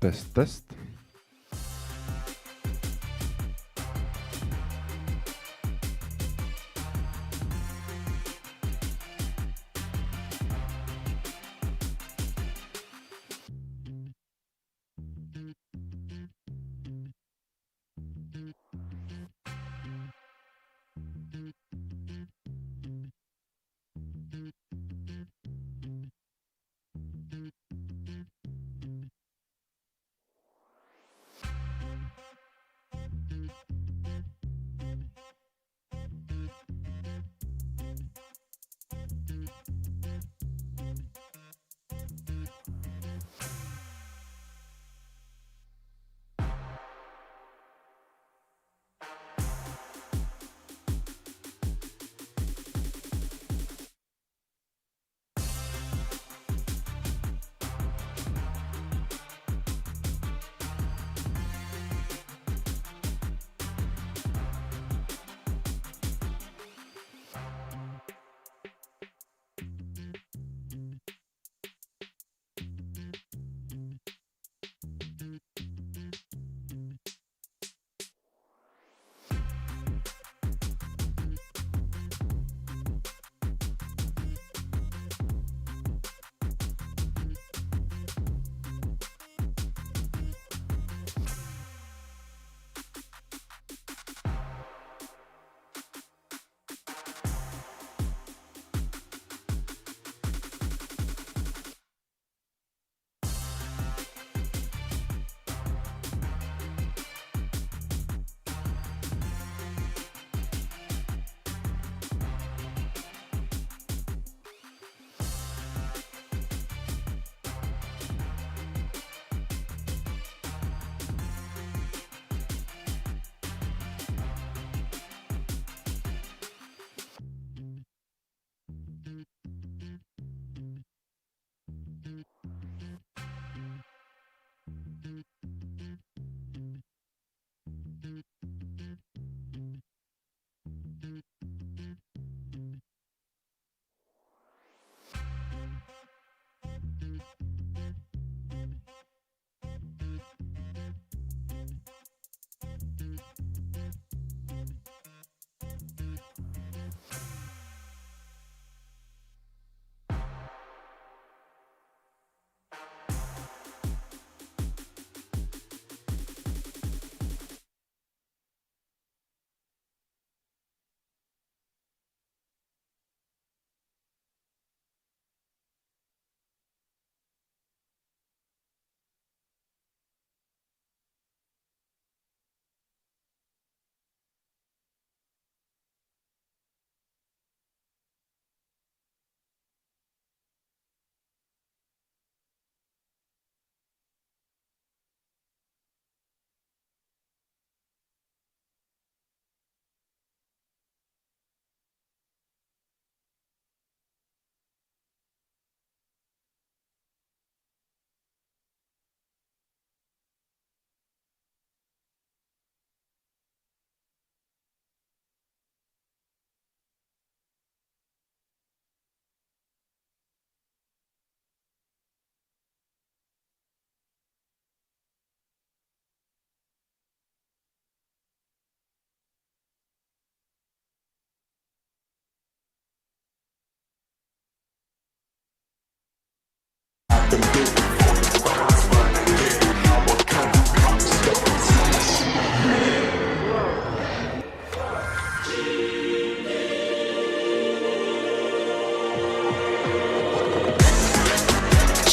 Test.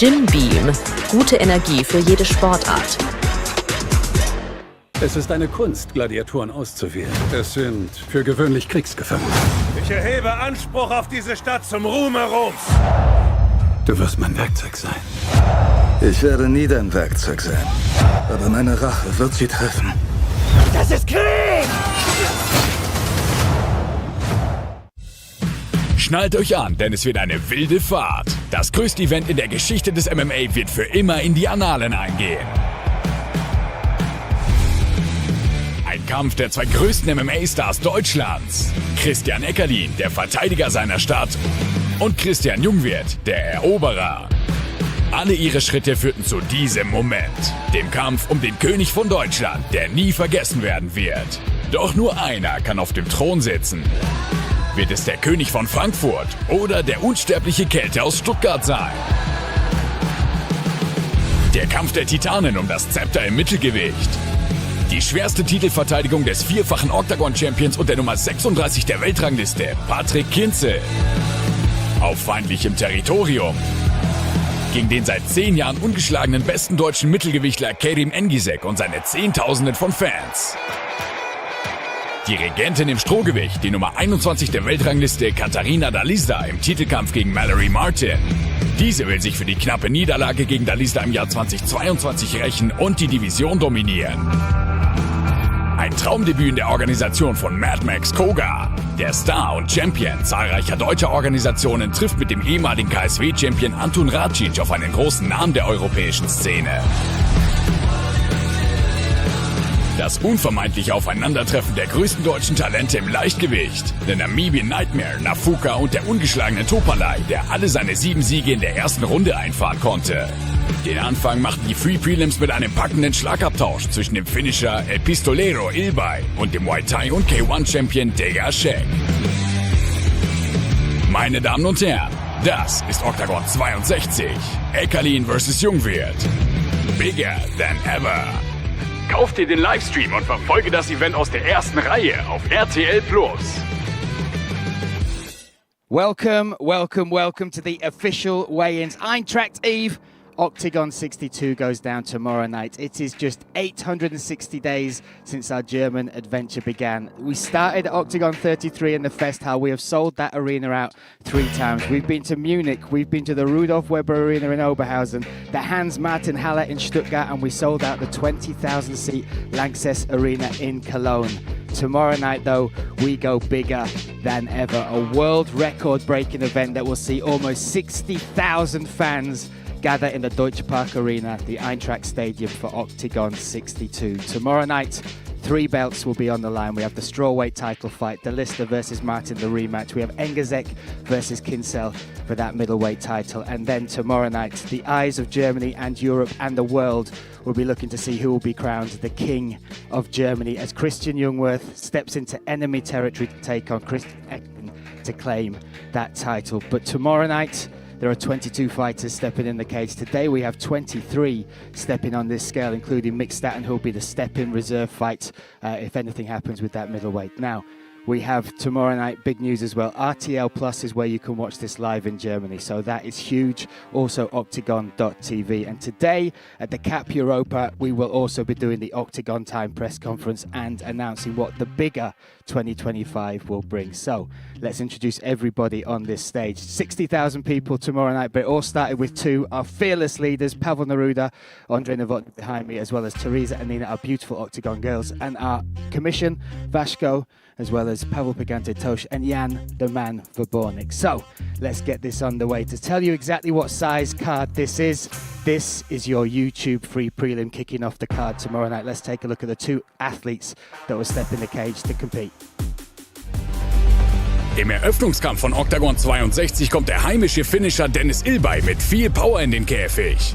Jim Beam. Gute Energie für jede Sportart. Es ist eine Kunst, Gladiatoren auszuwählen. Es sind für gewöhnlich Kriegsgefangene. Ich erhebe Anspruch auf diese Stadt zum Ruhme Roms. Du wirst mein Werkzeug sein. Ich werde nie dein Werkzeug sein. Aber meine Rache wird sie treffen. Das ist Krieg! Schnallt euch an, denn es wird eine wilde Fahrt. Das größte Event in der Geschichte des MMA wird für immer in die Annalen eingehen. Ein Kampf der zwei größten MMA-Stars Deutschlands. Christian Eckerlin, der Verteidiger seiner Stadt, und Christian Jungwirth, der Eroberer. Alle ihre Schritte führten zu diesem Moment. Dem Kampf um den König von Deutschland, der nie vergessen werden wird. Doch nur einer kann auf dem Thron sitzen. Wird es der König von Frankfurt oder der unsterbliche Kälte aus Stuttgart sein? Der Kampf der Titanen um das Zepter im Mittelgewicht. Die schwerste Titelverteidigung des vierfachen Oktagon-Champions und der Nummer 36 der Weltrangliste, Patrick Kinzel. Auf feindlichem Territorium. Gegen den seit 10 Jahren ungeschlagenen besten deutschen Mittelgewichtler Kerim Engisek und seine Zehntausenden von Fans. Die Regentin im Strohgewicht, die Nummer 21 der Weltrangliste Katarina Dalisda im Titelkampf gegen Mallory Martin. Diese will sich für die knappe Niederlage gegen Dalisda im Jahr 2022 rächen und die Division dominieren. Ein Traumdebüt in der Organisation von Mad Max Koga. Der Star und Champion zahlreicher deutscher Organisationen trifft mit dem ehemaligen KSW-Champion Antun Racic auf einen großen Namen der europäischen Szene. Das unvermeidliche Aufeinandertreffen der größten deutschen Talente im Leichtgewicht. Der Namibian Nightmare, Nafuka und der ungeschlagene Topalai, der alle seine 7 Siege in der ersten Runde einfahren konnte. Den Anfang machten die Free Prelims mit einem packenden Schlagabtausch zwischen dem Finisher El Pistolero Ilbay und dem Muay Thai und K1-Champion Dega Shek. Meine Damen und Herren, das ist Oktagon 62. Eckerlin vs. Jungwirth. Bigger than ever. Kauf dir den Livestream und verfolge das Event aus der ersten Reihe auf RTL+. Welcome to the official weigh-ins. Eintracht Eve, Oktagon 62 goes down tomorrow night. It is just 860 days since our German adventure began. We started at Oktagon 33 in the Festhall. We have sold that arena out 3 times. We've been to Munich, we've been to the Rudolf Weber Arena in Oberhausen, the Hans-Martin Halle in Stuttgart, and we sold out the 20,000-seat Lanxess Arena in Cologne. Tomorrow night, though, we go bigger than ever. A world record-breaking event that will see almost 60,000 fans gather in the Deutsche Park Arena, the Eintracht Stadium, for Oktagon 62. Tomorrow night, 3 belts will be on the line. We have the Strawweight title fight, Dalisda versus Martin, the rematch. We have Engisek versus Kinzel for that middleweight title. And then tomorrow night, the eyes of Germany and Europe and the world will be looking to see who will be crowned the King of Germany as Christian Jungwirth steps into enemy territory to take on Christian Eckerlin to claim that title. But tomorrow night, there are 22 fighters stepping in the cage. Today we have 23 stepping on this scale, including Mick Staten, who will be the step-in reserve fight if anything happens with that middleweight. Now, we have tomorrow night big news as well. RTL Plus is where you can watch this live in Germany, so that is huge. Also Oktagon.tv. And today at the CAP Europa, we will also be doing the Oktagon Time press conference and announcing what the bigger 2025 will bring. So let's introduce everybody on this stage. 60,000 people tomorrow night, but it all started with 2. Our fearless leaders, Pavel Neruda, Andre Novotny behind me, as well as Teresa and Nina, our beautiful Oktagon girls, and our commission, Vashko, as well as Pavel Pagante Tosh and Jan, the man Verbornik. So let's get this underway. To tell you exactly what size card this is your YouTube free prelim kicking off the card tomorrow night. Let's take a look at the 2 athletes that will step in the cage to compete. Im Eröffnungskampf von Oktagon 62 kommt der heimische Finisher Dennis Ilbay mit viel Power in den Käfig.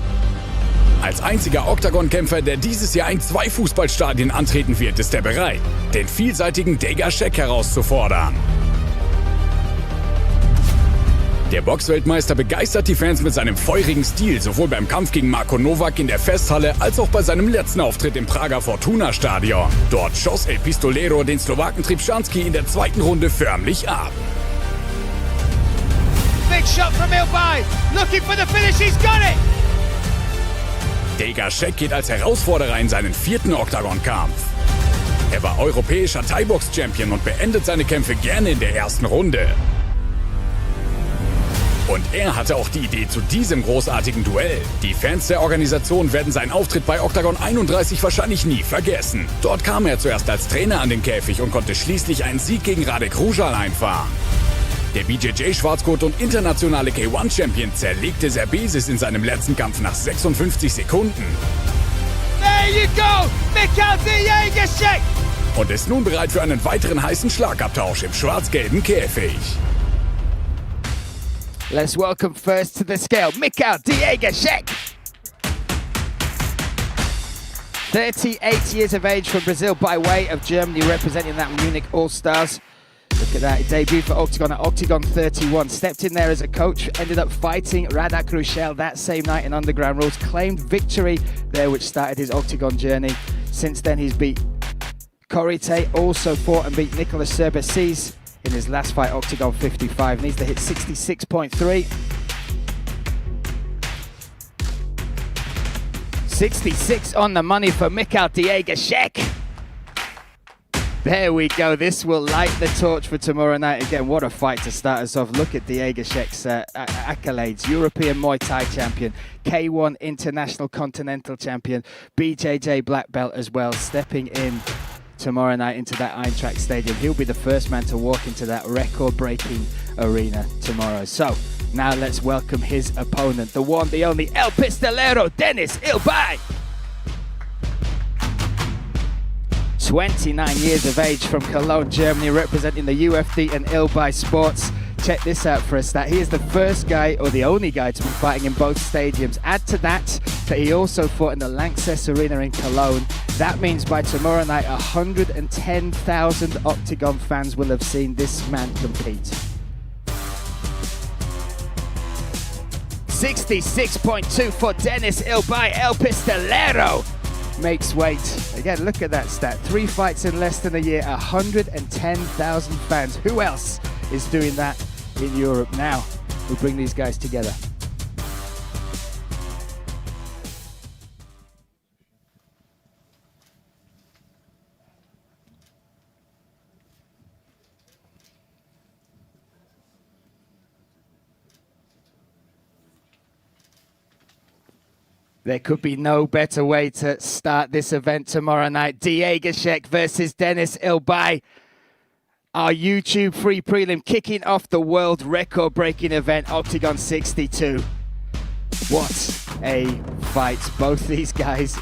Als einziger Oktagon-Kämpfer, der dieses Jahr in 2 Fußballstadien antreten wird, ist er bereit, den vielseitigen Dega Shek herauszufordern. Der Boxweltmeister begeistert die Fans mit seinem feurigen Stil, sowohl beim Kampf gegen Marko Novak in der Festhalle, als auch bei seinem letzten Auftritt im Prager Fortuna-Stadion. Dort schoss El Pistolero den Slowaken Tripschanski in der 2. Runde förmlich ab. Big shot from Ilbay, looking for the finish, he's got it! Dega Shek geht als Herausforderer in seinen 4. Oktagon-Kampf. Er war europäischer Thai-Box-Champion und beendet seine Kämpfe gerne in der 1. Runde. Und er hatte auch die Idee zu diesem großartigen Duell. Die Fans der Organisation werden seinen Auftritt bei Oktagon 31 wahrscheinlich nie vergessen. Dort kam er zuerst als Trainer an den Käfig und konnte schließlich einen Sieg gegen Radek Rujal einfahren. Der BJJ-Schwarzgurt und internationale K1-Champion zerlegte Serbesis in seinem letzten Kampf nach 56 Sekunden. There you go, Mikhail und ist nun bereit für einen weiteren heißen Schlagabtausch im schwarz-gelben Käfig. Let's welcome first to the scale, Michał Diegaszek. 38 years of age from Brazil by way of Germany, representing that Munich All-Stars. Look at that, he debuted for Oktagon at Oktagon 31. Stepped in there as a coach, ended up fighting Radak Rušel that same night in Underground Rules. Claimed victory there, which started his Oktagon journey. Since then, he's beat Korite, also fought and beat Nicolas Serbesis in his last fight, Oktagon 55. Needs to hit 66.3. 66 on the money for Michał Diegaszek. There we go. This will light the torch for tomorrow night. Again, what a fight to start us off. Look at Diegaszek's accolades. European Muay Thai champion, K1 International Continental champion, BJJ black belt as well, stepping in tomorrow night into that Eintracht Stadium. He'll be the first man to walk into that record-breaking arena tomorrow. So, now let's welcome his opponent, the one, the only, El Pistolero, Dennis Ilbay. 29 years of age from Cologne, Germany, representing the UFD and Ilbay Sports. Check this out for a stat. He is the first guy, or the only guy, to be fighting in both stadiums. Add to that he also fought in the Lanxess Arena in Cologne. That means by tomorrow night, 110,000 Oktagon fans will have seen this man compete. 66.2 for Dennis Ilbay, El Pistolero. Makes weight. Again, look at that stat. 3 fights in less than a year, 110,000 fans. Who else is doing that in Europe? Now, we'll bring these guys together. There could be no better way to start this event tomorrow night. Diegaszek versus Dennis Ilbay. Our YouTube free prelim kicking off the world record-breaking event, Oktagon 62. What a fight. Both these guys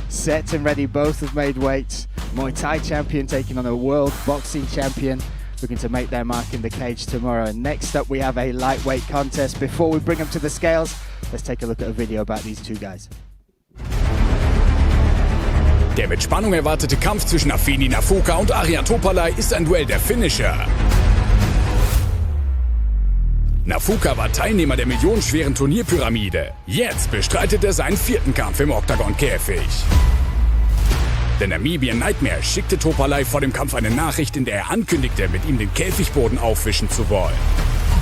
set and ready. Both have made weight. Muay Thai champion taking on a world boxing champion, looking to make their mark in the cage tomorrow. And next up, we have a lightweight contest. Before we bring them to the scales, let's take a look at a video about these two guys. Der mit Spannung erwartete Kampf zwischen Afeni Nafuka und Arian Topalay ist ein Duell der Finisher. Nafuka war Teilnehmer der millionenschweren Turnierpyramide. Jetzt bestreitet er seinen 4. Kampf im Oktagon-Käfig. Der Namibian Nightmare schickte Topalay vor dem Kampf eine Nachricht, in der er ankündigte, mit ihm den Käfigboden aufwischen zu wollen.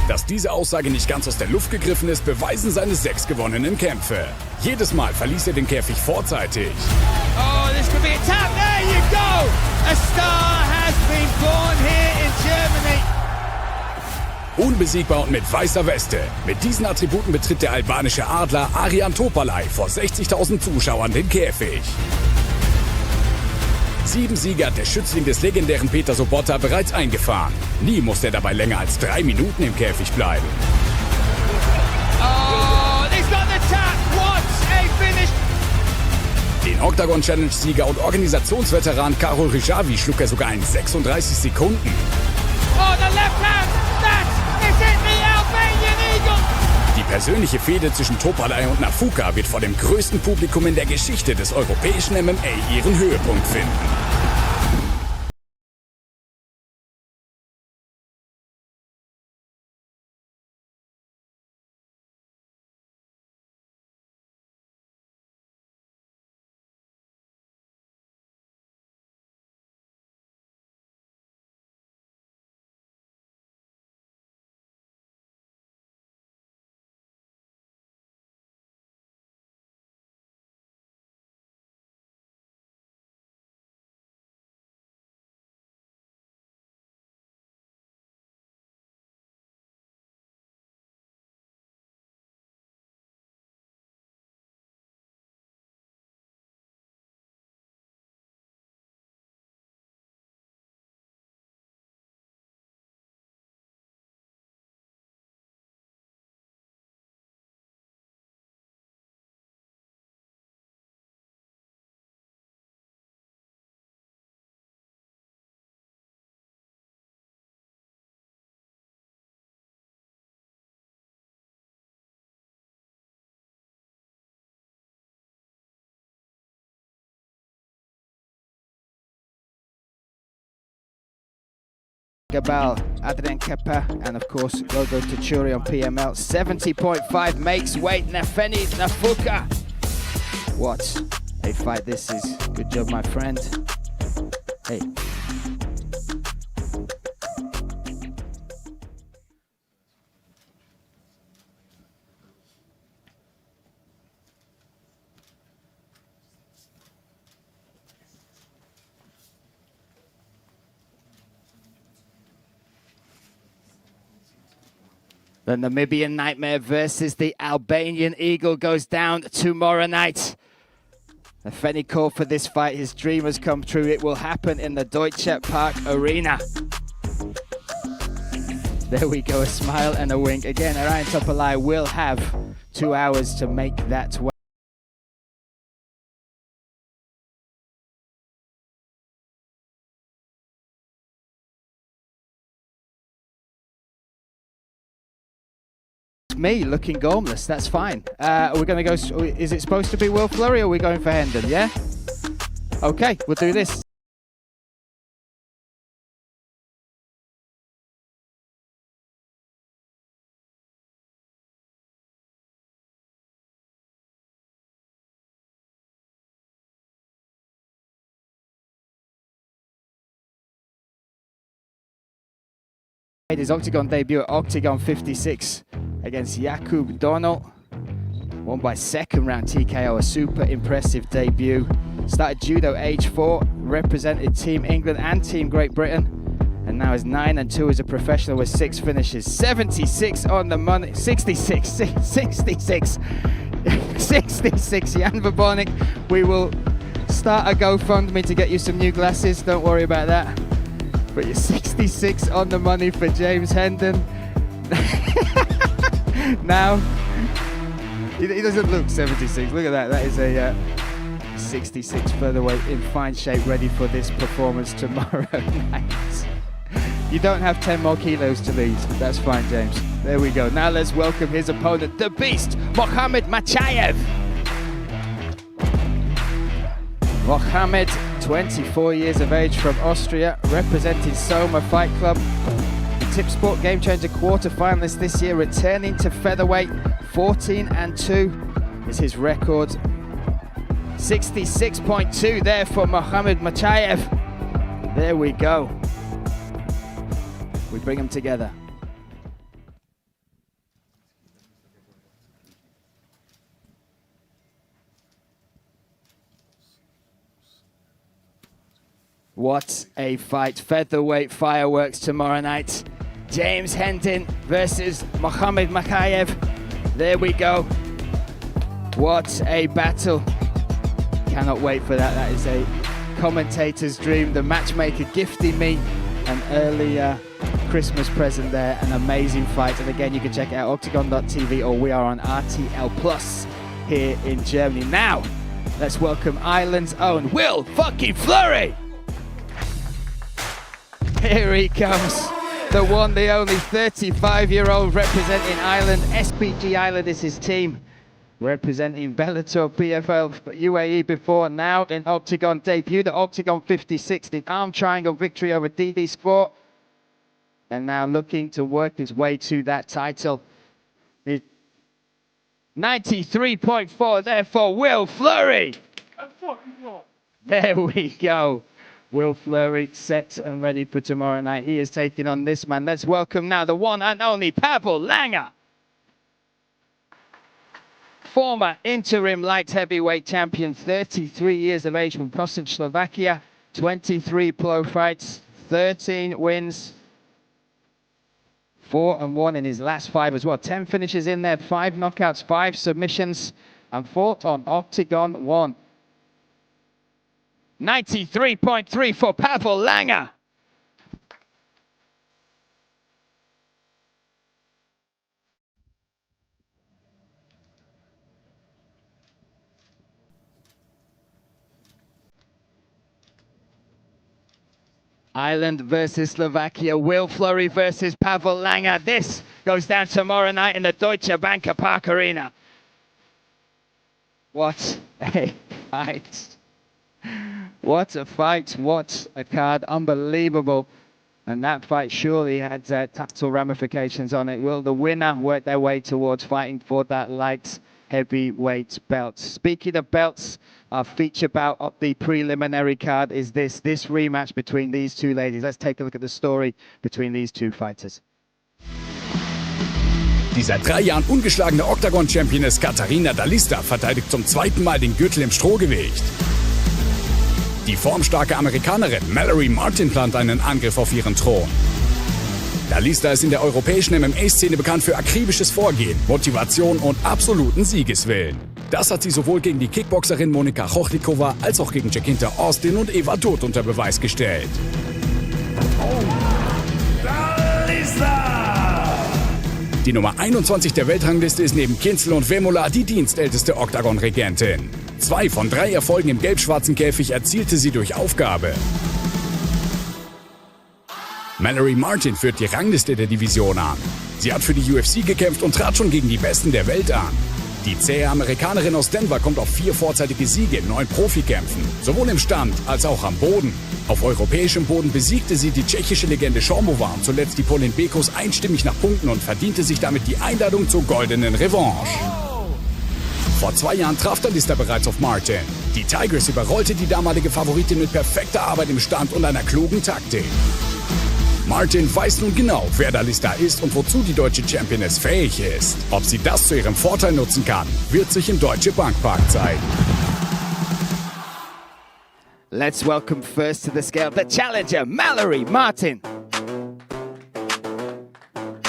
Dass diese Aussage nicht ganz aus der Luft gegriffen ist, beweisen seine 6 gewonnenen Kämpfe. Jedes Mal verließ er den Käfig vorzeitig. Oh, this could be a tap. There you go. A star has been born here in Germany. Unbesiegbar und mit weißer Weste. Mit diesen Attributen betritt der albanische Adler Arian Topalay vor 60.000 Zuschauern den Käfig. 7 Siege hat der Schützling des legendären Peter Sobotta bereits eingefahren. Nie muss er dabei länger als 3 Minuten im Käfig bleiben. Oh, he's got the tap. What a finish. Den Octagon Challenge Sieger und Organisationsveteran Karol Ryjavi schlug er sogar in 36 Sekunden. Oh, the left hand. That is it, the Albanian Eagle. Die persönliche Fehde zwischen Topalay und Nafuka wird vor dem größten Publikum in der Geschichte des europäischen MMA ihren Höhepunkt finden. Gabal, Adrian Kepa, and of course Gogo Tachuri on PML. 70.5 makes weight, Nafeni Nafuka. What a fight this is. Good job, my friend. Hey. The Namibian Nightmare versus the Albanian Eagle goes down tomorrow night. The Fenny called for this fight. His dream has come true. It will happen in the Deutsche Park Arena. There we go, a smile and a wink. Again, Orion Topolai will have 2 hours to make that way. Me looking gormless, that's fine. We're gonna go, is it supposed to be Will Flurry or are we going for Hendon, yeah? Okay, we'll do this. Made his Octagon debut at Octagon 56 against Jakub Donald. Won by second round TKO, a super impressive debut. Started judo age 4, represented Team England and Team Great Britain, and now is 9-2 as a professional with 6 finishes. 76 on the money, 66, 66, 66, Jan Verbornik. We will start a GoFundMe to get you some new glasses, don't worry about that. But you're 66 on the money for James Hendon. Now, he doesn't look 76. Look at that. That is a 66 featherweight in fine shape, ready for this performance tomorrow night. You don't have 10 more kilos to lose. That's fine, James. There we go. Now let's welcome his opponent, the Beast, Mohamed Machayev. Mohamed, 24 years of age, from Austria, representing Soma Fight Club. The Tip Sport Game Changer quarter-finalist this year, returning to featherweight. 14-2 is his record. 66.2 there for Mohamed Machayev. There we go. We bring them together. What a fight. Featherweight fireworks tomorrow night. James Hendon versus Mohamed Machayev. There we go. What a battle. Cannot wait for that. That is a commentator's dream. The matchmaker gifting me an early Christmas present there. An amazing fight. And again, you can check it out octagon.tv, or we are on RTL Plus here in Germany. Now, let's welcome Ireland's own Will fucking Flurry. Here he comes, the one, the only 35-year-old representing Ireland. SPG Ireland is his team, representing Bellator, PFL, UAE before, now in Octagon debut, the Octagon 56, the arm triangle victory over DD Sport, and now looking to work his way to that title. 93.4 there for Will Flurry. There we go. Will Flurry set and ready for tomorrow night. He is taking on this man. Let's welcome now the one and only Pavel Langer. Former interim light heavyweight champion, 33 years of age, from Kosice, Slovakia. 23 pro fights, 13 wins, 4-1 in his last 5 as well. 10 finishes in there, 5 knockouts, 5 submissions, and fought on Octagon 1. 93.3 for Pavel Langer. Ireland versus Slovakia. Will Flurry versus Pavel Langer. This goes down tomorrow night in the Deutsche Bank Park Arena. What a fight. What a fight, what a card, unbelievable. And that fight surely had tactical ramifications on it. Will the winner work their way towards fighting for that light heavyweight belt? Speaking of belts, our feature bout of the preliminary card is this rematch between these two ladies. Let's take a look at the story between these two fighters. Die seit 3 Jahren ungeschlagene Oktagon-Championess Katharina Dalista verteidigt zum 2. Mal den Gürtel im Strohgewicht. Die formstarke Amerikanerin Mallory Martin plant einen Angriff auf ihren Thron. Dalista ist in der europäischen MMA-Szene bekannt für akribisches Vorgehen, Motivation und absoluten Siegeswillen. Das hat sie sowohl gegen die Kickboxerin Monika Chochlikova als auch gegen Jacinta Austin und Eva Todt unter Beweis gestellt. Die Nummer 21 der Weltrangliste ist neben Kinzel und Vemola die dienstälteste Oktagon-Regentin. 2 von 3 Erfolgen im gelb-schwarzen Käfig erzielte sie durch Aufgabe. Mallory Martin führt die Rangliste der Division an. Sie hat für die UFC gekämpft und trat schon gegen die Besten der Welt an. Die zähe Amerikanerin aus Denver kommt auf 4 vorzeitige Siege in 9 Profikämpfen, sowohl im Stand als auch am Boden. Auf europäischem Boden besiegte sie die tschechische Legende Schormova und zuletzt die Polin Bekos einstimmig nach Punkten und verdiente sich damit die Einladung zur goldenen Revanche. Vor 2 Jahren traf Dalista bereits auf Martin. Die Tigress überrollte die damalige Favoritin mit perfekter Arbeit im Stand und einer klugen Taktik. Martin weiß nun genau, wer Dalista ist und wozu die deutsche Championess fähig ist. Ob sie das zu ihrem Vorteil nutzen kann, wird sich im Deutsche Bankpark zeigen. Let's welcome first to the scale the challenger, Mallory Martin.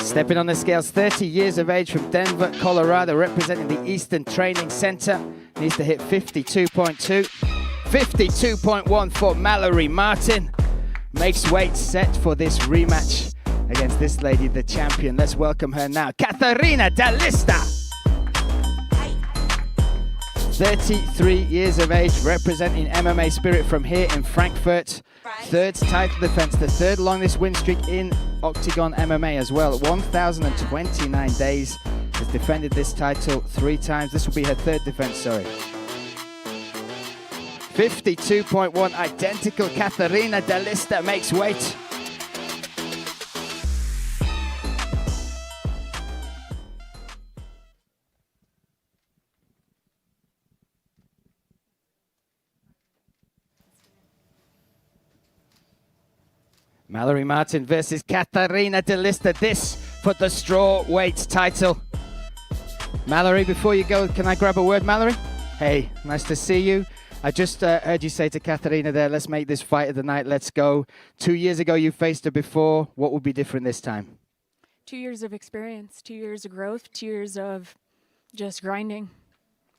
Stepping on the scales, 30 years of age from Denver, Colorado, representing the Eastern Training Center. Needs to hit 52.2. 52.1 for Mallory Martin. Makes weight set for this rematch against this lady, the champion. Let's welcome her now, Katharina Dalista. 33 years of age, representing MMA Spirit from here in Frankfurt. 3rd title defense, the 3rd longest win streak in Oktagon MMA as well. 1,029 days. Has defended this title 3 times. This will be her 3rd defense, sorry. 52.1, identical Katharina Dalista makes weight. Mallory Martin versus Katharina Dalista, this for the strawweight title. Mallory, before you go, can I grab a word, Mallory? Hey, nice to see you. I just heard you say to Katharina there, let's make this fight of the night, let's go. 2 years ago you faced her before. What would be different this time? 2 years of experience, 2 years of growth, 2 years of just grinding.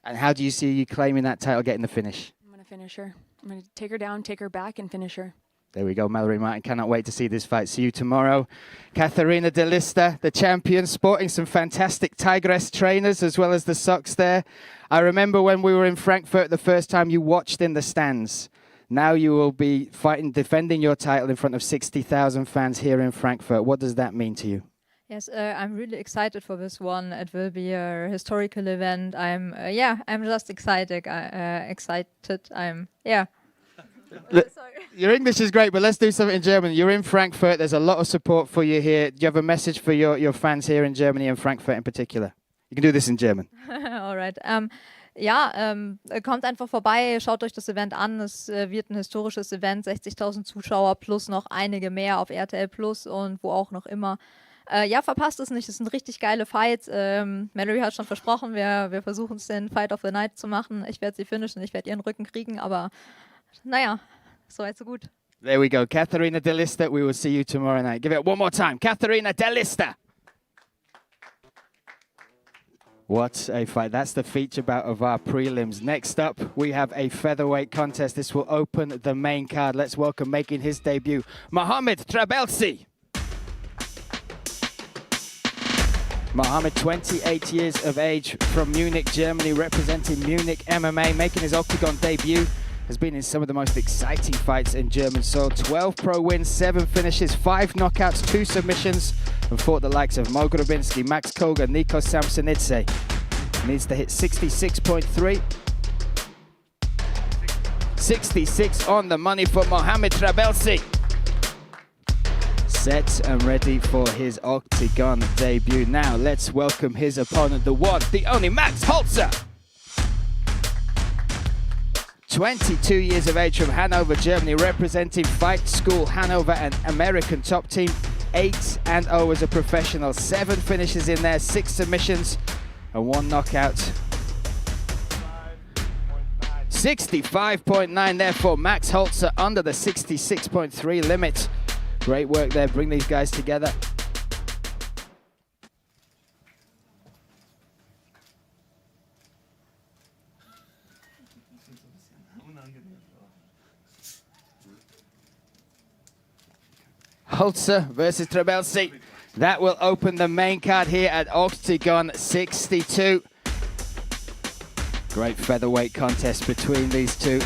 And how do you see you claiming that title, getting the finish? I'm going to finish her. I'm going to take her down, take her back, and finish her. There we go, Mallory Martin. Cannot wait to see this fight. See you tomorrow. Katharina Dalista, the champion, sporting some fantastic Tigress trainers as well as the socks there. I remember when we were in Frankfurt the first time you watched in the stands. Now you will be fighting, defending your title in front of 60,000 fans here in Frankfurt. What does that mean to you? Yes, I'm really excited for this one. It will be a historical event. I'm just excited. Your English is great, but let's do something in German. You're in Frankfurt. There's a lot of support for you here. Do you have a message for your fans here in Germany and Frankfurt in particular? You can do this in German. Alright. Kommt einfach vorbei, schaut euch das Event an. Es wird ein historisches Event, 60.000 Zuschauer plus noch einige mehr auf RTL Plus und wo auch noch immer. Verpasst es nicht. Es sind richtig geile Fights. Mallory hat schon versprochen, wir versuchen es den Fight of the Night zu machen. Ich werde sie finishen, ich werde ihren Rücken kriegen, aber naja, so weit so gut. There we go. Katharina Dalista, we will see you tomorrow night. Give it one more time. Katharina Dalista. What a fight. That's the feature bout of our prelims. Next up, we have a featherweight contest. This will open the main card. Let's welcome, making his debut, Mohamed Trabelsi. Mohamed, 28 years of age, from Munich, Germany, representing Munich MMA, making his Oktagon debut. Has been in some of the most exciting fights in German soil. 12 pro wins, 7 finishes, 5 knockouts, 2 submissions, and fought the likes of Mo Grabinski, Max Koga, Nico Samsonidze. Needs to hit 66.3. 66 on the money for Mohamed Trabelsi. set and ready for his Oktagon debut. Now let's welcome his opponent, the one, the only Max Holzer. 22 years of age from Hanover, Germany, representing Fight School Hanover, an American top team. 8-0 as a professional, 7 finishes in there, 6 submissions and 1 knockout. 65.9 there for Max Holzer, under the 66.3 limit. Great work there, bring these guys together. Holzer versus Trebelsi. That will open the main card here at Oktagon 62. Great featherweight contest between these two.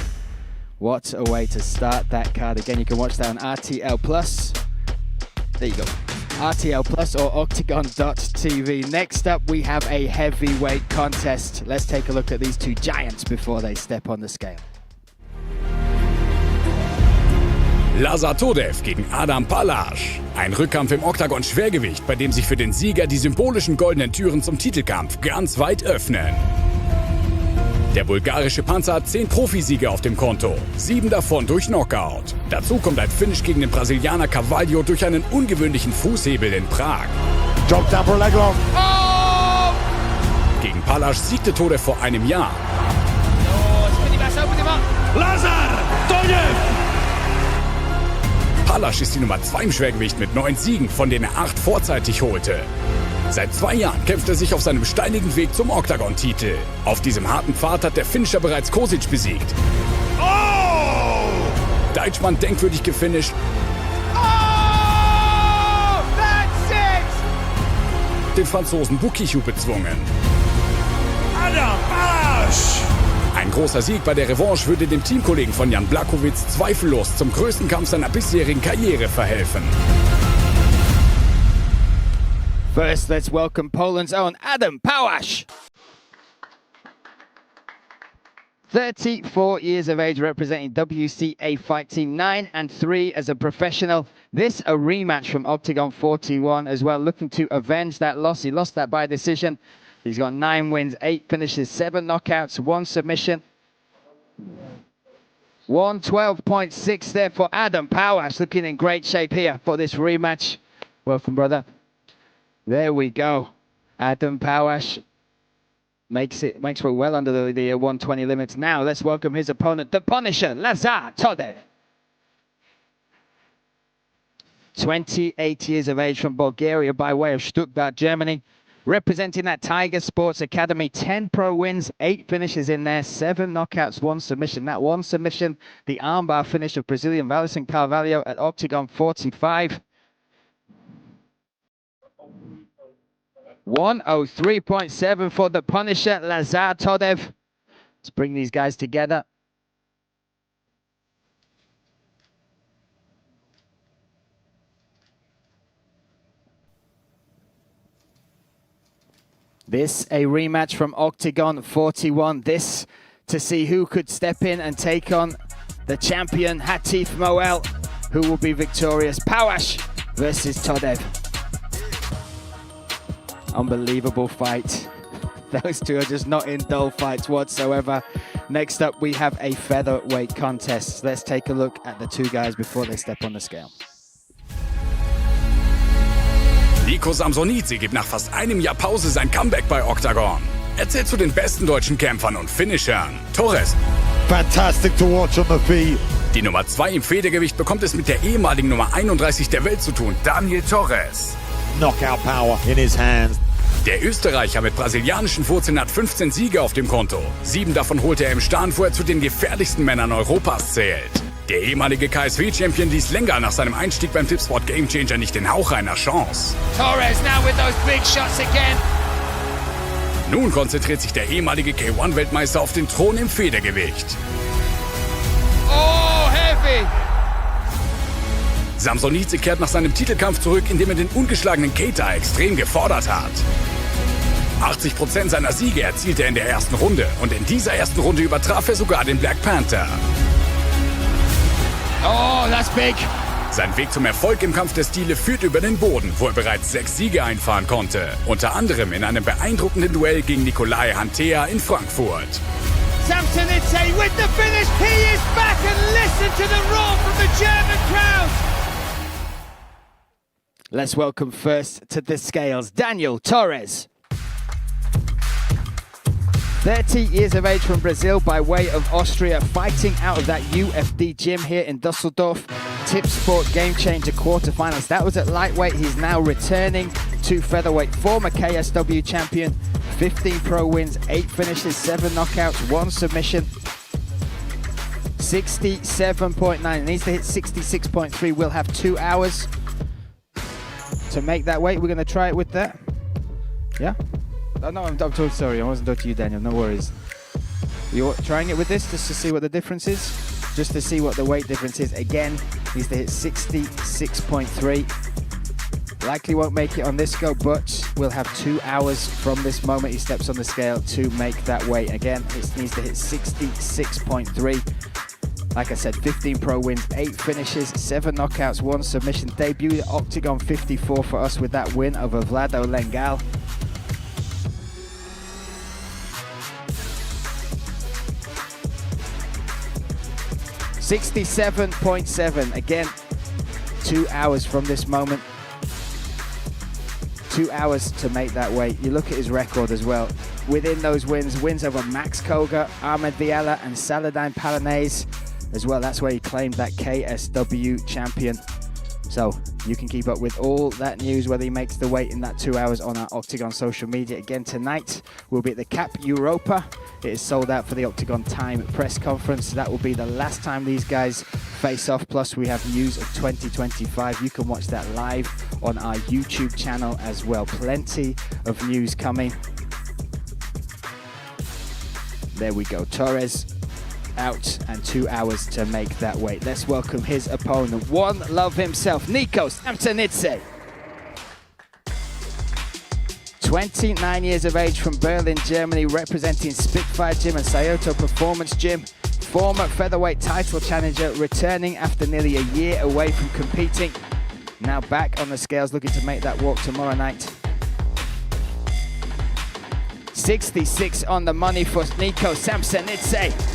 What a way to start that card. Again, you can watch that on RTL Plus. There you go. RTL Plus or Oktagon.tv. Next up, we have a heavyweight contest. Let's take a look at these two giants before they step on the scale. Lazar Todev gegen Adam Palasch. Ein Rückkampf im Oktagon-Schwergewicht, bei dem sich für den Sieger die symbolischen goldenen Türen zum Titelkampf ganz weit öffnen. Der bulgarische Panzer hat 10 Profisiege auf dem Konto, 7 davon durch Knockout. Dazu kommt ein Finish gegen den Brasilianer Carvalho durch einen ungewöhnlichen Fußhebel in Prag. Drop down for leg lock. Oh! Gegen Palasch siegte Todev vor einem Jahr. Lazar Todev! Palasch ist die Nummer 2 im Schwergewicht mit 9 Siegen, von denen er 8 vorzeitig holte. Seit 2 Jahren kämpft er sich auf seinem steinigen Weg zum Oktagon-Titel. Auf diesem harten Pfad hat der Finisher bereits Kosic besiegt. Oh! Deichmann denkwürdig gefinisht. Oh! That's it! Den Franzosen Bukichu bezwungen. Adam Palasch! Ein großer Sieg bei der Revanche würde dem Teamkollegen von Jan Blachowicz zweifellos zum größten Kampf seiner bisherigen Karriere verhelfen. First, let's welcome Poland's own Adam Palasch. 34 years of age, representing WCA Fight Team, 9-3 as a professional. This a rematch from Oktagon 41 as well, looking to avenge that loss. He lost that by decision. He's got 9 wins, 8 finishes, 7 knockouts, 1 submission. 112.6 there for Adam Palasch, looking in great shape here for this rematch. Welcome, brother. There we go. Adam Palasch makes for well under the 120 limits. Now let's welcome his opponent, the Punisher, Lazar Todev. 28 years of age from Bulgaria by way of Stuttgart, Germany. Representing that Tiger Sports Academy, 10 pro wins, 8 finishes in there, 7 knockouts, 1 submission. That 1 submission, the armbar finish of Brazilian Valentin Carvalho at Oktagon 45. 103.7 for the Punisher, Lazar Todev. Let's bring these guys together. This a rematch from Oktagon 41. This to see who could step in and take on the champion Hatif Moel, who will be victorious. Palasch versus Todev. Unbelievable fight. Those two are just not in dull fights whatsoever. Next up, we have a featherweight contest. Let's take a look at the two guys before they step on the scale. Nico Samsonidze gibt nach fast einem Jahr Pause sein Comeback bei Oktagon. Er zählt zu den besten deutschen Kämpfern und Finishern. Torres. Fantastic to watch on the feet. Die Nummer 2 im Federgewicht bekommt es mit der ehemaligen Nummer 31 der Welt zu tun, Daniel Torres. Knockout power in his hands. Der Österreicher mit brasilianischen Wurzeln hat 15 Siege auf dem Konto. 7 davon holte er im Stand, wo er zu den gefährlichsten Männern Europas zählt. Der ehemalige KSW-Champion ließ länger nach seinem Einstieg beim Tipsport Gamechanger nicht den Hauch einer Chance. Torres now with those big shots again. Nun konzentriert sich der ehemalige K1-Weltmeister auf den Thron im Federgewicht. Oh, heavy! Samsonidze kehrt nach seinem Titelkampf zurück, indem er den ungeschlagenen Keita extrem gefordert hat. 80% seiner Siege erzielte er in der ersten Runde und in dieser ersten Runde übertraf er sogar den Black Panther. Oh, that's big. Sein Weg zum Erfolg im Kampf der Stile führt über den Boden, wo er bereits 6 Siege einfahren konnte. Unter anderem in einem beeindruckenden Duell gegen Nikolai Hantea in Frankfurt. Samsonidze with the finish. He is back, and listen to the roar from the German crowd. Let's welcome first to the scales, Daniel Torres. 30 years of age from Brazil by way of Austria, fighting out of that UFD gym here in Dusseldorf. Tip Sport Game Changer quarterfinals. That was at lightweight. He's now returning to featherweight. Former KSW champion, 15 pro wins, 8 finishes, 7 knockouts, 1 submission. 67.9. Needs to hit 66.3. We'll have 2 hours to make that weight. We're going to try it with that. Yeah? Oh, no, I'm sorry. I wasn't talking to you, Daniel. No worries. You're trying it with this just to see what the difference is? Just to see what the weight difference is. Again, needs to hit 66.3. Likely won't make it on this go, but we'll have 2 hours from this moment he steps on the scale to make that weight. Again, it needs to hit 66.3. Like I said, 15 pro wins, 8 finishes, 7 knockouts, 1 submission. Debut at Octagon 54 for us with that win over Vlado Lengal. $67.7. Again, 2 hours from this moment. 2 hours to make that weight. You look at his record as well. Within those wins over Max Koga, Ahmed Viella, and Saladin Palanese as well. That's where he claimed that KSW champion. So you can keep up with all that news, whether he makes the weight in that 2 hours on our Octagon social media. Again, tonight we'll be at the Cap Europa. It is sold out for the Octagon Time press conference. That will be the last time these guys face off. Plus we have news of 2025. You can watch that live on our YouTube channel as well. Plenty of news coming. There we go. Torres out and 2 hours to make that weight. Let's welcome his opponent, One Love himself, Nico Samsonidze. 29 years of age from Berlin, Germany, representing Spitfire Gym and Scioto Performance Gym. Former featherweight title challenger, returning after nearly a year away from competing. Now back on the scales, looking to make that walk tomorrow night. 66 on the money for Nico Samsonidze.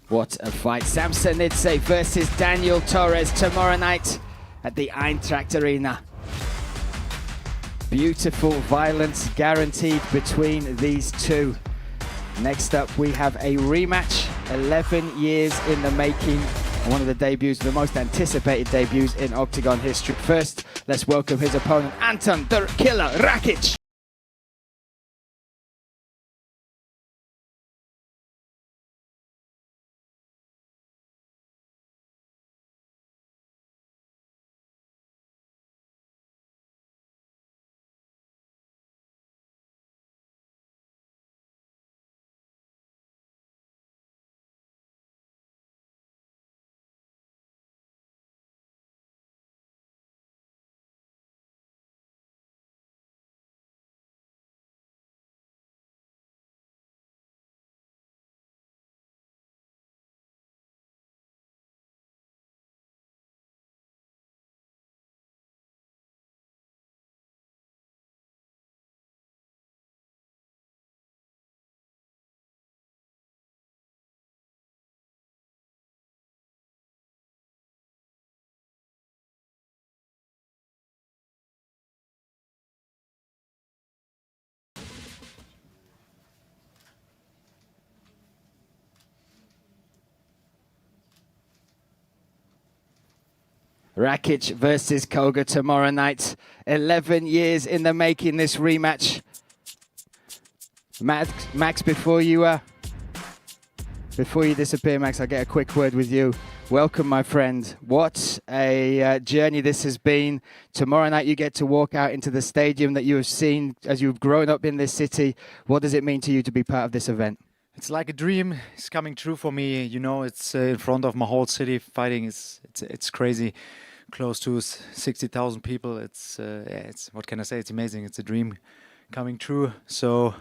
What a fight. Samsonidze versus Daniel Torres tomorrow night at the Eintracht Arena. Beautiful violence guaranteed between these two. Next up, we have a rematch, 11 years in the making. One of the debuts, the most anticipated debuts in Octagon history. First, let's welcome his opponent, Anton the Killer Rakic. Rakic versus Koga tomorrow night. 11 years in the making, this rematch. Max, before you disappear, Max, I'll get a quick word with you. Welcome, my friend. What a journey this has been. Tomorrow night you get to walk out into the stadium that you have seen as you've grown up in this city. What does it mean to you to be part of this event? It's like a dream. It's coming true for me. You know, it's in front of my whole city. Fighting it's crazy. Close to 60,000 people. It's what can I say? It's amazing. It's a dream coming true. So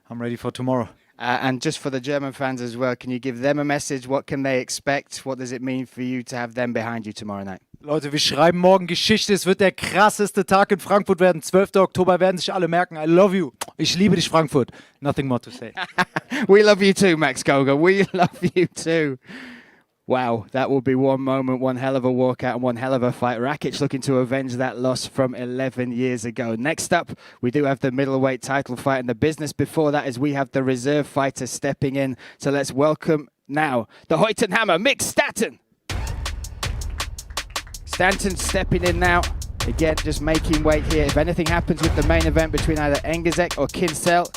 I'm ready for tomorrow. And just for the German fans as well, can you give them a message? What can they expect? What does it mean for you to have them behind you tomorrow night? Leute, wir schreiben morgen Geschichte. Es wird der krasseste Tag in Frankfurt werden. 12. Oktober werden sich alle merken. I love you. Ich liebe dich, Frankfurt. Nothing more to say. We love you too, Max Goga. We love you too. Wow, that will be one moment, one hell of a walkout and one hell of a fight. Rakic looking to avenge that loss from 11 years ago. Next up, we do have the middleweight title fight, and the business before that is we have the reserve fighter stepping in. So let's welcome now the Heutenhammer, Mick Stanton. Stanton stepping in now. Again, just making weight here. If anything happens with the main event between either Engizek or Kinsel,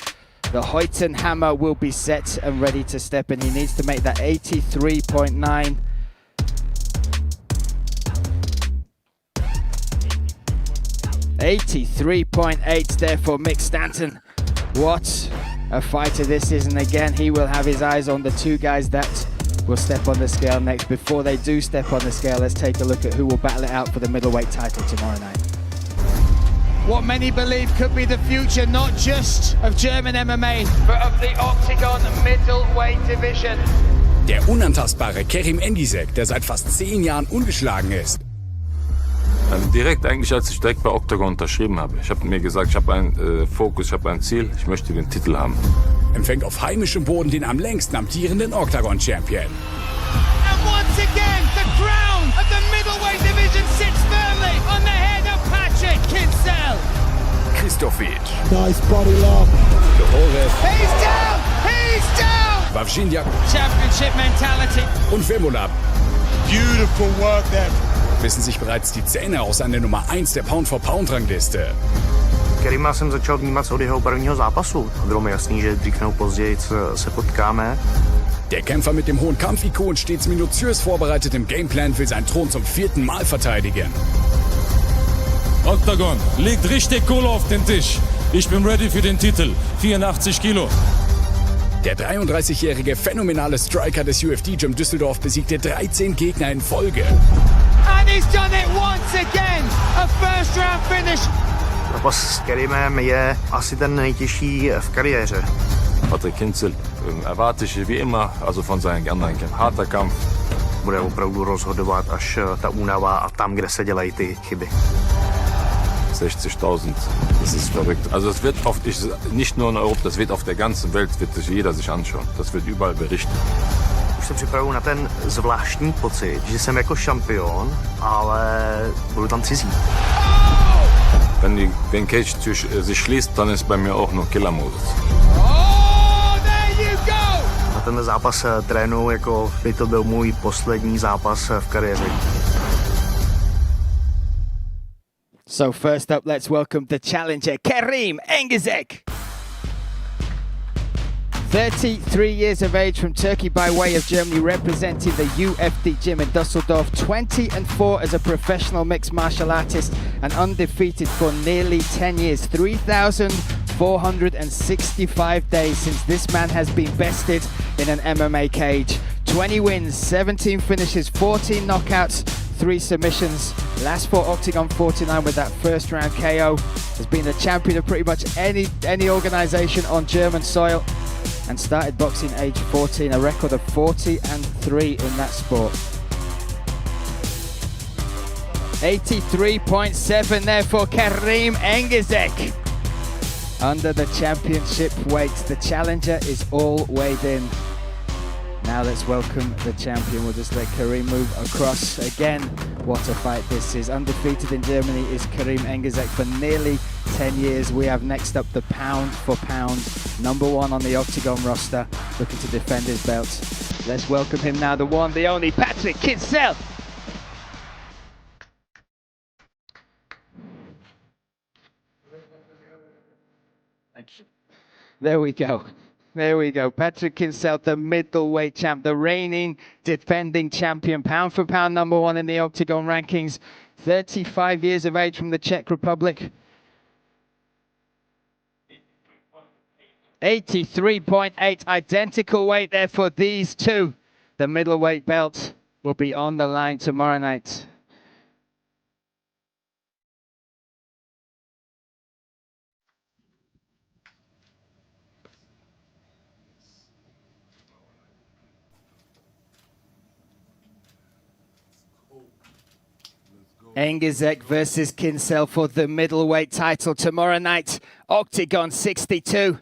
the Heutenhammer will be set and ready to step in. He needs to make that 83.9. .8 there for Mick Stanton. What a fighter this is. And again, he will have his eyes on the two guys that will step on the scale next. Before they do step on the scale, let's take a look at who will battle it out for the middleweight title tomorrow night. What many believe could be the future, not just of German MMA, but of the Oktagon Middleweight Division. Der unantastbare Kerim Engizek, der seit fast 10 Jahren ungeschlagen ist. Direkt eigentlich, als ich direkt bei Oktagon unterschrieben habe. Ich habe mir gesagt, ich habe einen Fokus, ich habe ein Ziel, ich möchte den Titel haben. Empfängt auf heimischem Boden den am längsten amtierenden Oktagon-Champion. And once again, the crown of the middleweight division sits firmly on the head of Patrick Kinsel. Kristofic. Nice body lock. Jungwirth. He's down! He's down! Wawrzyniak. Championship mentality. Und Vemola Beautiful work there. bissen sich bereits die Zähne aus an der Nummer 1 der Pound-for-Pound-Rangliste. Kerima jsem začal vnímat od jeho prvního zápasu. Bylo mi jasný, že dřív nebo později se potkáme. Der Kämpfer mit dem hohen Kampfikon stets minutiös vorbereitet im Gameplan will seinen Thron zum 4. Mal verteidigen. Oktagon, legt richtig Kohle auf den Tisch. Ich bin ready für den Titel. 84 Kilo. Der 33-jährige phänomenale Striker des UFD Gym Düsseldorf besiegte 13 Gegner in Folge. And he's done it once again. A first round finish. Zápas s Kerimem je asi ten nejtěžší v kariéře. Patrick Kinsel erwarte ich wie immer, also von seinen anderen Kämpfen. Harter Kampf. Bude opravdu rozhodovat až ta únava a tam, kde se dělají ty chyby. 60.000, das ist verrückt. Also es wird nicht nur in Europa, das wird auf der ganzen Welt, wird sich jeder sich anschauen. Das wird überall berichtet. Už se připravuju na ten zvláštní pocit, že jsem jako šampion, ale budu tam cizí. Wenn den Cage sich schließt, dann ist bei mir auch noch Killermodus. Na ten zápas trénuju, jako by to byl můj poslední zápas v kariéře. So first up, let's welcome the challenger, Kerim Engizek. 33 years of age, from Turkey by way of Germany, representing the UFD gym in Düsseldorf. 20-4 as a professional mixed martial artist and undefeated for nearly 10 years. 3,465 days since this man has been bested in an MMA cage. 20 wins, 17 finishes, 14 knockouts, 3 submissions. Last fought Oktagon 49 with that first round KO. Has been the champion of pretty much any organization on German soil, and started boxing age 14, a record of 40-3 in that sport. 83.7 there for Kerim Engizek. Under the championship weight, the challenger is all weighed in. Now let's welcome the champion. We'll just let Kerim move across. Again, what a fight this is. Undefeated in Germany is Kerim Engizek for nearly 10 years. We have next up the pound for pound #1 on the Oktagon roster, looking to defend his belt. Let's welcome him now, the one, the only, Patrick Kinsel. There we go. There we go. Patrick Kinsel, the middleweight champ, the reigning defending champion, pound for pound #1 in the Oktagon rankings. 35 years of age, from the Czech Republic. 83.8, identical weight there for these two. The middleweight belt will be on the line tomorrow night. Engizek versus Kinsel for the middleweight title tomorrow night. Oktagon 62.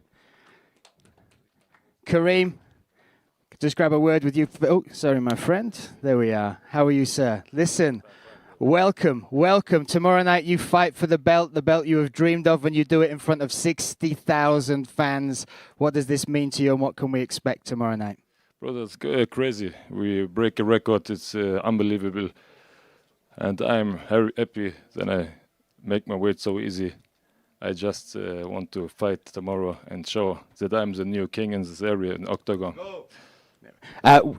Kareem, just grab a word with you. Oh, sorry, my friend. There we are. How are you, sir? Listen, welcome. Tomorrow night you fight for the belt you have dreamed of, and you do it in front of 60,000 fans. What does this mean to you, and what can we expect tomorrow night? Bro, that's crazy. We break a record. It's unbelievable. And I'm very happy that I make my weight so easy. I just want to fight tomorrow and show that I'm the new king in this area in Oktagon.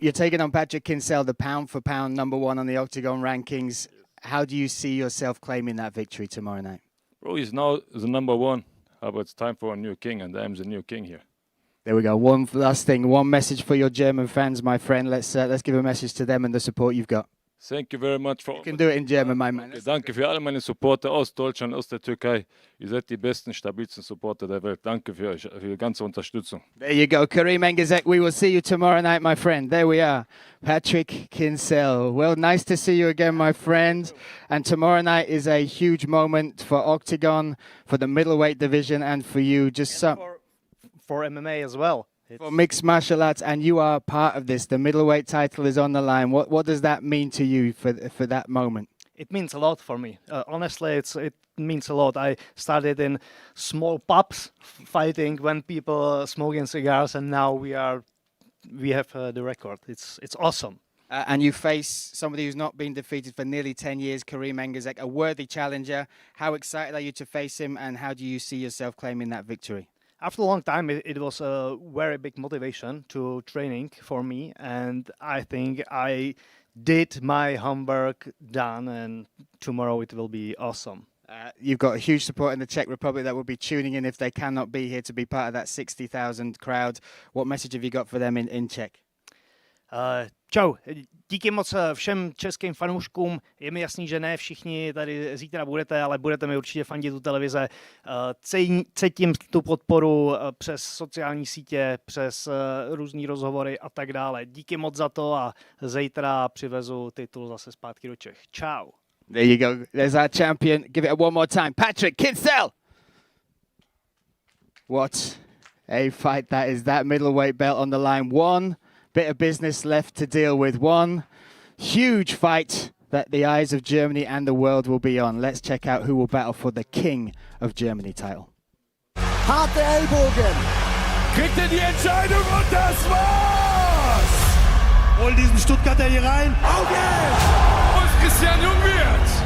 You're taking on Patrick Kinsel, the pound-for-pound #1 on the Oktagon rankings. How do you see yourself claiming that victory tomorrow night? Bro, he's now the #1. But it's time for a new king, and I'm the new king here. There we go. One last thing, one message for your German fans, my friend. Let's give a message to them and the support you've got. Thank you very much for... You can do it in German, my man. Danke für alle meine Supporter aus Deutschland, aus der Türkei. Ihr seid die besten, stabilsten Supporter der Welt. Danke für euch, für die ganze Unterstützung. There you go, Kareem Engizek. We will see you tomorrow night, my friend. There we are, Patrick Kinsel. Well, nice to see you again, my friend. And tomorrow night is a huge moment for Oktagon, for the middleweight division, and for you. Just for MMA as well. For mixed martial arts, and you are part of this. The middleweight title is on the line. What does that mean to you for that moment? It means a lot for me. Honestly, it means a lot. I started in small pubs fighting when people smoking cigars, and now we have the record. It's awesome. And you face somebody who's not been defeated for nearly 10 years, Kareem Engizek, a worthy challenger. How excited are you to face him, and how do you see yourself claiming that victory? After a long time, it was a very big motivation to training for me, and I think I did my homework done, and tomorrow it will be awesome. You've got a huge support in the Czech Republic that will be tuning in if they cannot be here to be part of that 60,000 crowd. What message have you got for them in Czech? Čau, díky moc všem českým fanouškům. Je mi jasný, že ne všichni tady zítra budete, ale budete mi určitě fandit u televize. Cítím tu podporu přes sociální sítě, přes různý rozhovory a tak dále. Díky moc za to a zítra přivezu titul zase zpátky do Čech. Čau. There you go. There's our champion. Give it one more time. Patrick Kinsel. What a fight that is. That middleweight belt on the line. One bit of business left to deal with. One huge fight that the eyes of Germany and the world will be on. Let's check out who will battle for the King of Germany title. Harte Ellbogen. Kriegt er die Entscheidung und das war's! Hol diesen Stuttgarter hier rein. Auf geht's! Und Christian Jungwirth!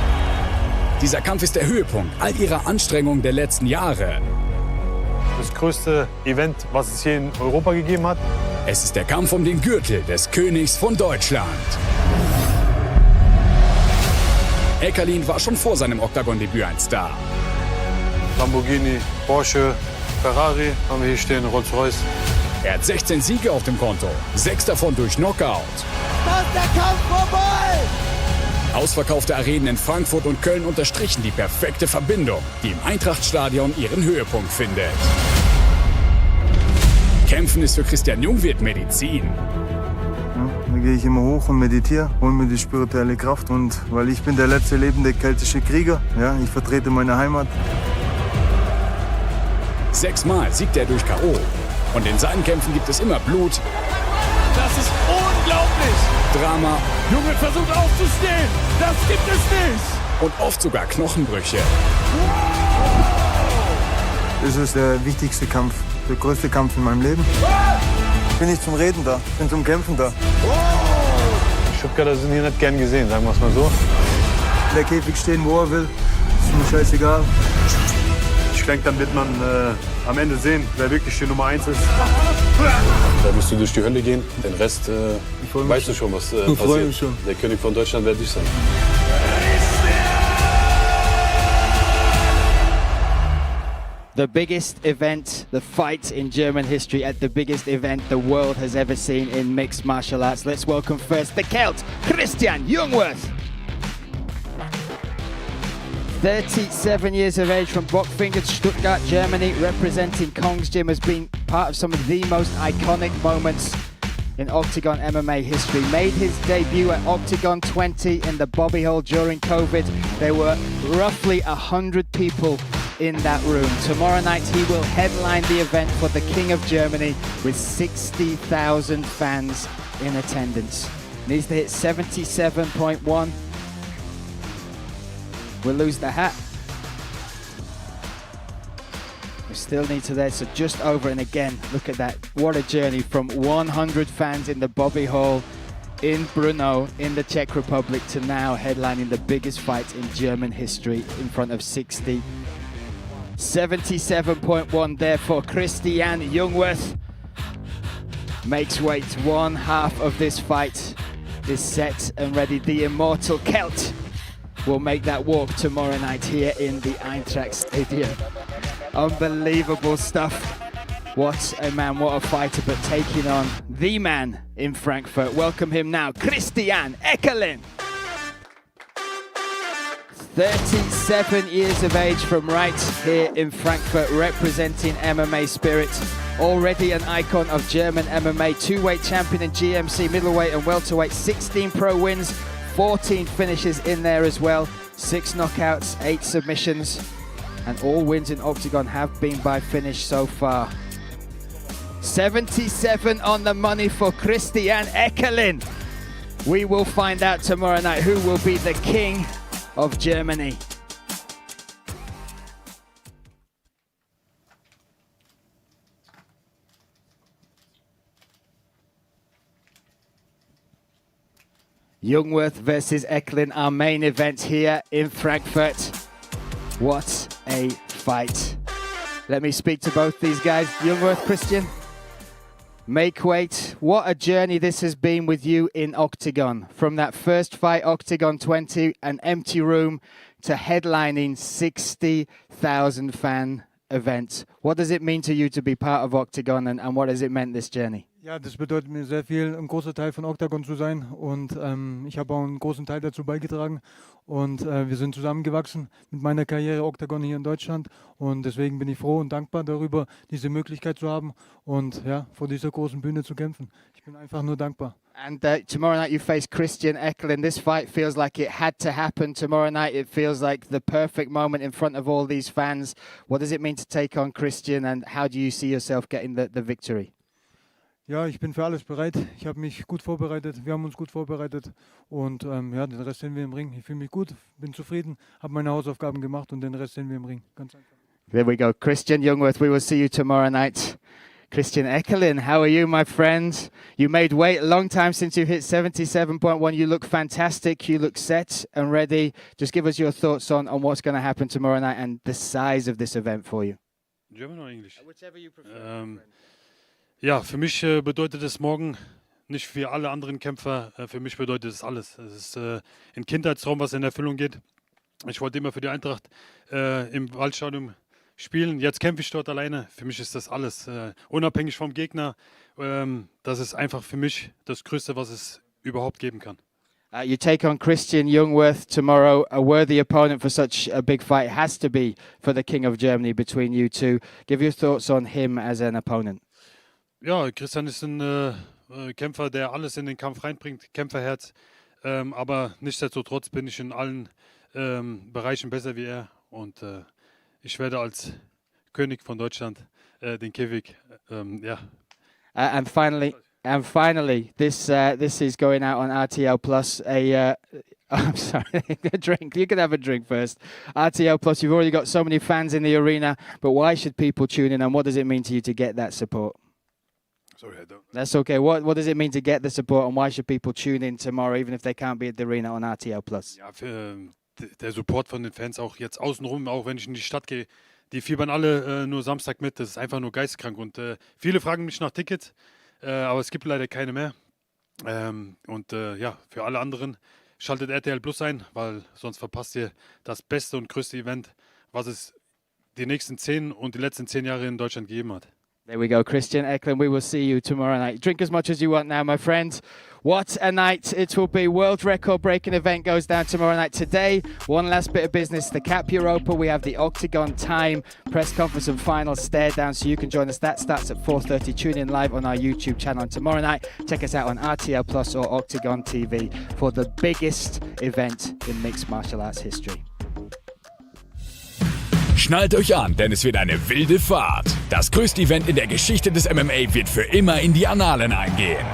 Dieser Kampf ist der Höhepunkt all ihrer Anstrengungen der letzten Jahre. Das größte Event, was es hier in Europa gegeben hat. Es ist der Kampf um den Gürtel des Königs von Deutschland. Eckerlin war schon vor seinem Oktagon-Debüt ein Star. Lamborghini, Porsche, Ferrari haben wir hier stehen, Rolls-Royce. Er hat 16 Siege auf dem Konto, 6 davon durch Knockout. Da ist der Kampf vorbei! Ausverkaufte Arenen in Frankfurt und Köln unterstrichen die perfekte Verbindung, die im Eintrachtstadion ihren Höhepunkt findet. Kämpfen ist für Christian Jungwirth Medizin. Ja, da gehe ich immer hoch und meditiere, hole mir die spirituelle Kraft. Und weil ich bin der letzte lebende keltische Krieger, ja, ich vertrete meine Heimat. 6-mal siegt er durch K.O. Und in seinen Kämpfen gibt es immer Blut. Das ist unglaublich! Drama. Junge versucht aufzustehen! Das gibt es nicht! Und oft sogar Knochenbrüche. Das ist der wichtigste Kampf, der größte Kampf in meinem Leben. Ich bin nicht zum Reden da, ich bin zum Kämpfen da. Stuttgarter sind hier nicht gern gesehen, sagen wir es mal so. Der Käfig stehen, wo er will, ist mir scheißegal. Ich denke, dann wird man am Ende sehen, wer wirklich die Nummer 1 ist. Da musst du durch die Hölle gehen, den Rest weißt du schon, was passiert. Freue mich schon. Der König von Deutschland werde ich sein. The biggest event, the fight in German history at the biggest event the world has ever seen in mixed martial arts. Let's welcome first the Celt, Christian Jungwirth. 37 years of age from Bockfingers, Stuttgart, Germany, representing Kong's Gym, has been part of some of the most iconic moments in Oktagon MMA history. Made his debut at Oktagon 20 in the Bobby Hole during COVID. There were roughly 100 people in that room. Tomorrow night he will headline the event for the King of Germany with 60,000 fans in attendance. Needs to hit 77.1. We'll lose the hat. We still need to there, so just over, and again, look at that. What a journey from 100 fans in the Bobby Hall in Brno in the Czech Republic to now headlining the biggest fight in German history in front of 60. 77.1 there for Christian Jungwirth. Makes weight. One half of this fight is set and ready. The immortal Celt will make that walk tomorrow night here in the Eintracht Stadium. Unbelievable stuff. What a man, what a fighter, but taking on the man in Frankfurt. Welcome him now, Christian Eckerlin. 37 years of age from right here in Frankfurt, representing MMA spirit. Already an icon of German MMA, two-weight champion in GMC, middleweight and welterweight, 16 pro wins, 14 finishes in there as well, 6 knockouts, 8 submissions, and all wins in Oktagon have been by finish so far. 77 on the money for Christian Eckerlin. We will find out tomorrow night who will be the king of Germany. Jungwirth versus Eckerlin, our main event here in Frankfurt. What a fight. Let me speak to both these guys. Jungwirth, Christian, make weight. What a journey this has been with you in Oktagon. From that first fight, Oktagon 20, an empty room, to headlining 60,000 fan event. What does it mean to you to be part of Oktagon, and what has it meant this journey? Ja, das bedeutet mir sehr viel, ein großer Teil von Oktagon zu sein, und ich habe auch einen großen Teil dazu beigetragen, und wir sind zusammengewachsen mit meiner Karriere Oktagon hier in Deutschland, und deswegen bin ich froh und dankbar darüber, diese Möglichkeit zu haben und ja, vor dieser großen Bühne zu kämpfen. Ich bin einfach nur dankbar. And tomorrow night you face Christian Eckerlin. This fight feels like it had to happen. Tomorrow night it feels like the perfect moment in front of all these fans. What does it mean to take on Christian, and how do you see yourself getting the victory? Ja, ich bin für alles bereit. Ich habe mich gut vorbereitet. Wir haben uns gut vorbereitet. Und ja, den Rest sehen wir im Ring. Ich fühle mich gut, bin zufrieden, habe meine Hausaufgaben gemacht, und den Rest sehen wir im Ring. Ganz einfach. There we go. Christian Jungwirth, we will see you tomorrow night. Christian Eckerlin, how are you, my friend? You made weight a long time since you hit 77.1. You look fantastic. You look set and ready. Just give us your thoughts on what's going to happen tomorrow night and the size of this event for you. German or English? Whichever you prefer. Ja, für mich bedeutet es morgen, nicht für alle anderen Kämpfer, für mich bedeutet es alles. Es ist ein Kindheitstraum, was in Erfüllung geht. Ich wollte immer für die Eintracht im Waldstadion spielen. Jetzt kämpfe ich dort alleine. Für mich ist das alles. Unabhängig vom Gegner. Das ist einfach für mich das Größte, was es überhaupt geben kann. You take on Christian Jungwirth tomorrow, a worthy opponent for such a big fight. It has to be for the King of Germany between you two. Give your thoughts on him as an opponent. Ja, Christian ist ein Kämpfer, der alles in den Kampf reinbringt, Kämpferherz. Aber nichtsdestotrotz bin ich in allen Bereichen besser wie er. Und ich werde als König von Deutschland den Käfig, ja. And finally, this is going out on RTL Plus. I'm sorry, a drink. You can have a drink first. RTL Plus, you've already got so many fans in the arena, but why should people tune in, and what does it mean to you to get that support? Sorry, I don't. That's okay. What does it mean to get the support, and why should people tune in tomorrow, even if they can't be at the arena on RTL Plus? Ja, der Support von den Fans auch jetzt außenrum, auch wenn ich in die Stadt gehe, die fiebern alle nur Samstag mit. Das ist einfach nur geisteskrank. Und viele fragen mich nach Tickets, aber es gibt leider keine mehr. Ja, für alle anderen schaltet RTL Plus ein, weil sonst verpasst ihr das beste und größte Event, was es die nächsten 10 und die letzten 10 Jahre in Deutschland gegeben hat. There we go, Christian Eckerlin. We will see you tomorrow night. Drink as much as you want now, my friend. What a night it will be. World record-breaking event goes down tomorrow night. Today, one last bit of business. The Cap Europa, we have the Oktagon time press conference and final stare down, so you can join us. That starts at 4:30. Tune in live on our YouTube channel. And tomorrow night, check us out on RTL Plus or Oktagon TV for the biggest event in mixed martial arts history. Schnallt euch an, denn es wird eine wilde Fahrt. Das größte Event in der Geschichte des MMA wird für immer in die Annalen eingehen.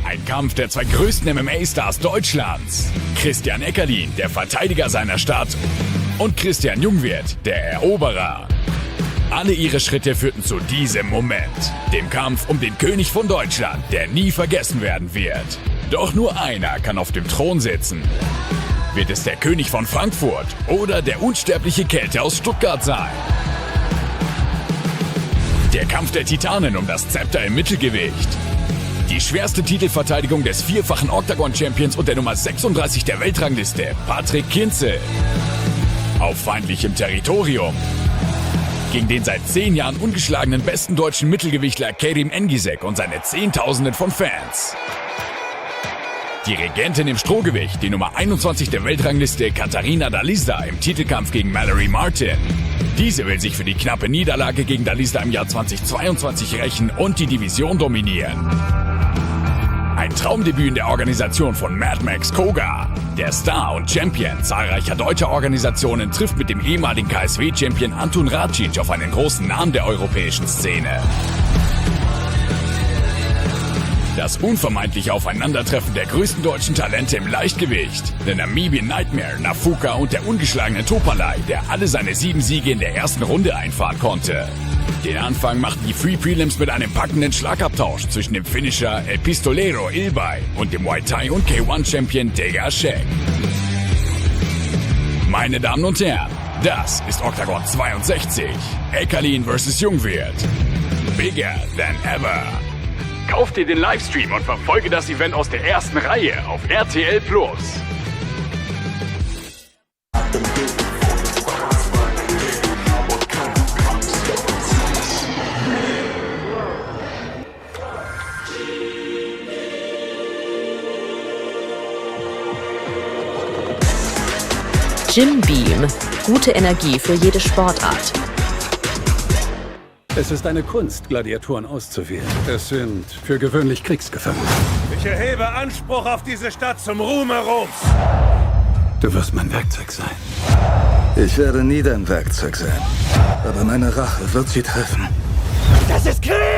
Ein Kampf der 2 größten MMA-Stars Deutschlands. Christian Eckerlin, der Verteidiger seiner Stadt, und Christian Jungwirth, der Eroberer. Alle ihre Schritte führten zu diesem Moment, dem Kampf um den König von Deutschland, der nie vergessen werden wird. Doch nur einer kann auf dem Thron sitzen. Wird es der König von Frankfurt oder der unsterbliche Kelte aus Stuttgart sein? Der Kampf der Titanen um das Zepter im Mittelgewicht. Die schwerste Titelverteidigung des 4-fachen Oktagon-Champions und der Nummer 36 der Weltrangliste, Patrick Kinzel. Auf feindlichem Territorium. Gegen den seit 10 Jahren ungeschlagenen besten deutschen Mittelgewichtler Kerim Engisek und seine Zehntausenden von Fans. Die Regentin im Strohgewicht, die Nummer 21 der Weltrangliste Katharina Dalizda im Titelkampf gegen Mallory Martin. Diese will sich für die knappe Niederlage gegen Dalizda im Jahr 2022 rächen und die Division dominieren. Ein Traumdebüt in der Organisation von Mad Max Koga. Der Star und Champion zahlreicher deutscher Organisationen trifft mit dem ehemaligen KSW-Champion Antun Racic auf einen großen Namen der europäischen Szene. Das unvermeidliche Aufeinandertreffen der größten deutschen Talente im Leichtgewicht. Der Namibian Nightmare, Nafuka und der ungeschlagene Topalai, der alle seine 7 Siege in der ersten Runde einfahren konnte. Den Anfang machten die Free Prelims mit einem packenden Schlagabtausch zwischen dem Finisher El Pistolero Ilbay und dem Muay Thai und K1-Champion Dega Shek. Meine Damen und Herren, das ist Oktagon 62. Eckerlin vs. Jungwirth. Bigger than ever. Kauf dir den Livestream und verfolge das Event aus der ersten Reihe auf RTL Plus. Jim Beam. Gute Energie für jede Sportart. Es ist eine Kunst, Gladiatoren auszuwählen. Es sind für gewöhnlich Kriegsgefangene. Ich erhebe Anspruch auf diese Stadt zum Ruhme Roms. Du wirst mein Werkzeug sein. Ich werde nie dein Werkzeug sein. Aber meine Rache wird sie treffen. Das ist Krieg!